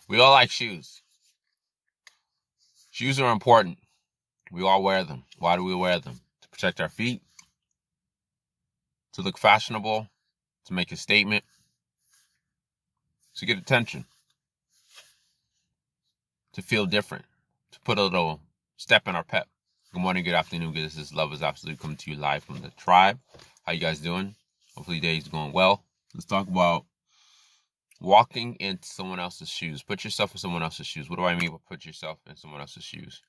We all like shoes. Shoes are important. We all wear them. Why do we wear them? To protect our feet, to look fashionable, to make a statement, to get attention, to feel different, to put a little step in our pep. Good morning, good afternoon. This is Love is Absolute coming to you live from the tribe. How you guys doing? Hopefully your day's going well. Let's talk about walking in someone else's shoes. Put yourself in someone else's shoes. What do I mean by put yourself in someone else's shoes?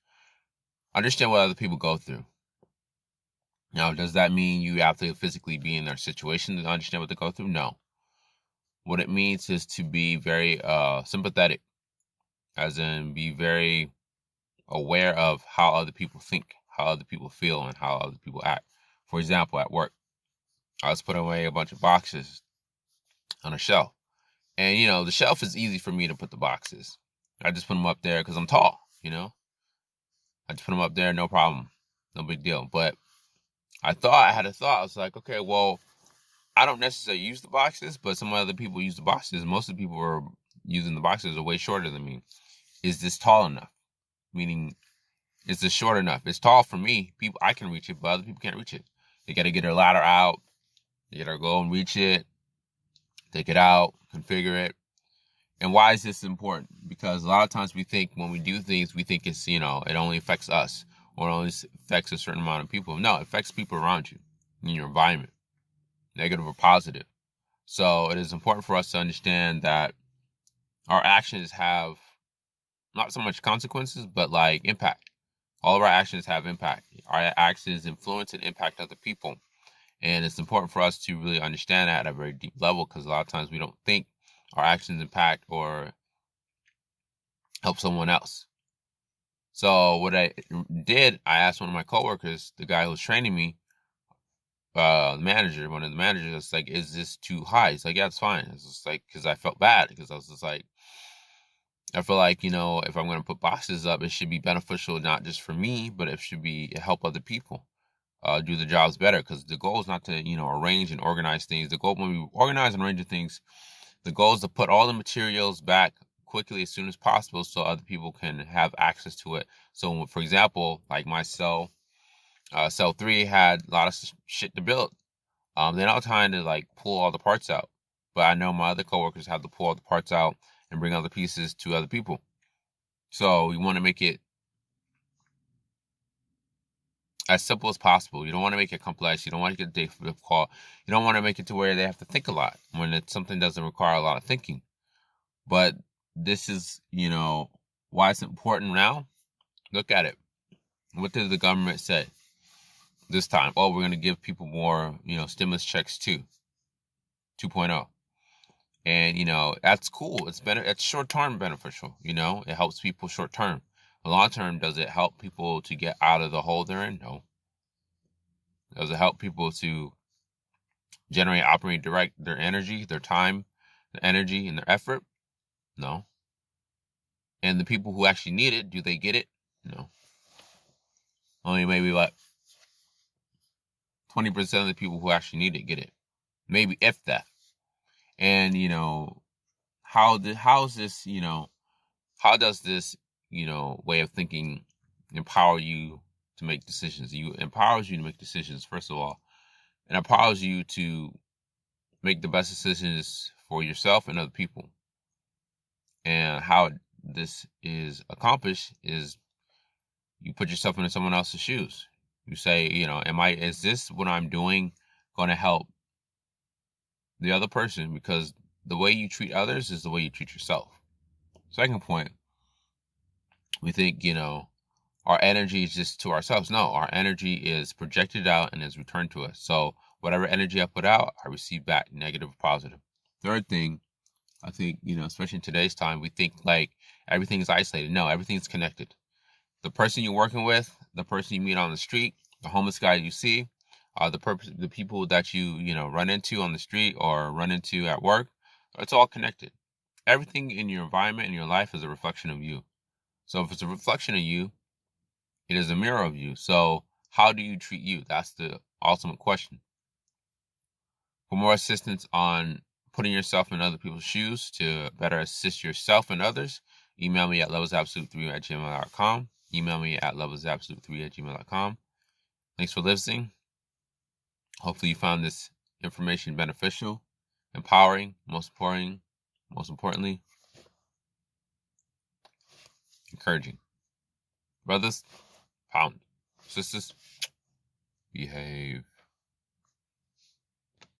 Understand what other people go through. Now, does that mean you have to physically be in their situation to understand what they go through? No. What it means is to be very sympathetic, as in be very aware of how other people think, how other people feel, and how other people act. For example, at work, I was putting away a bunch of boxes on a shelf. And, the shelf is easy for me to put the boxes. I just put them up there because I'm tall, I just put them up there, no problem. No big deal. But I had a thought. I was like, okay, well, I don't necessarily use the boxes, but some other people use the boxes. Most of the people who are using the boxes are way shorter than me. Is this tall enough? Meaning, is this short enough? It's tall for me. I can reach it, but other people can't reach it. They got to get their ladder out. They got to go and reach it, take it out, configure it. And why is this important? Because a lot of times we think when we do things, we think it's, it only affects us or it only affects a certain amount of people. No, it affects people around you in your environment, negative or positive. So it is important for us to understand that our actions have not so much consequences, but like impact. All of our actions have impact. Our actions influence and impact other people. And it's important for us to really understand that at a very deep level, because a lot of times we don't think our actions impact or help someone else. So what I did, I asked one of my coworkers, the guy who was training me, one of the managers, was like, is this too high? He's like, yeah, it's fine. It's just like, because I felt bad, because I was just like, I feel like, if I'm going to put boxes up, it should be beneficial, not just for me, but it should be help other people do the jobs better. Because the goal is not to, arrange and organize things. The goal when we organize and arrange things, the goal is to put all the materials back quickly as soon as possible so other people can have access to it. So, for example, like my cell 3 had a lot of shit to build. They're not trying to like pull all the parts out, but I know my other coworkers have to pull all the parts out and bring other pieces to other people. So we want to make it as simple as possible. You don't want to make it complex. You don't want to get difficult. You don't want to make it to where they have to think a lot when it's something doesn't require a lot of thinking. But this is, why it's important now. Look at it. What did the government say this time? Oh, we're going to give people more, stimulus checks too. 2.0. And, that's cool. It's short-term beneficial, it helps people short-term. Long-term, does it help people to get out of the hole they're in? No. Does it help people to generate, operate, direct their energy, their time, their energy, and their effort? No. And the people who actually need it, do they get it? No. Only maybe 20% of the people who actually need it get it. Maybe if that. And, how does this way of thinking empower you to make decisions? It empowers you to make decisions, first of all. It empowers you to make the best decisions for yourself and other people. And how this is accomplished is you put yourself into someone else's shoes. You say, is this what I'm doing going to help the other person? Because the way you treat others is the way you treat yourself. Second point, we think, our energy is just to ourselves. No, our energy is projected out and is returned to us. So whatever energy I put out, I receive back, negative or positive. Third thing, I think, especially in today's time, we think like everything is isolated. No, everything's connected. The person you're working with, the person you meet on the street, the homeless guy you see, the people that you run into on the street or run into at work, it's all connected. Everything in your environment in your life is a reflection of you. So if it's a reflection of you, it is a mirror of you. So how do you treat you? That's the ultimate question. For more assistance on putting yourself in other people's shoes to better assist yourself and others, email me at levelsobsolute3@gmail.com. Email me at levelsobsolute3@gmail.com. Thanks for listening. Hopefully you found this information beneficial, empowering, most importantly, encouraging. Brothers, pound. Sisters, behave.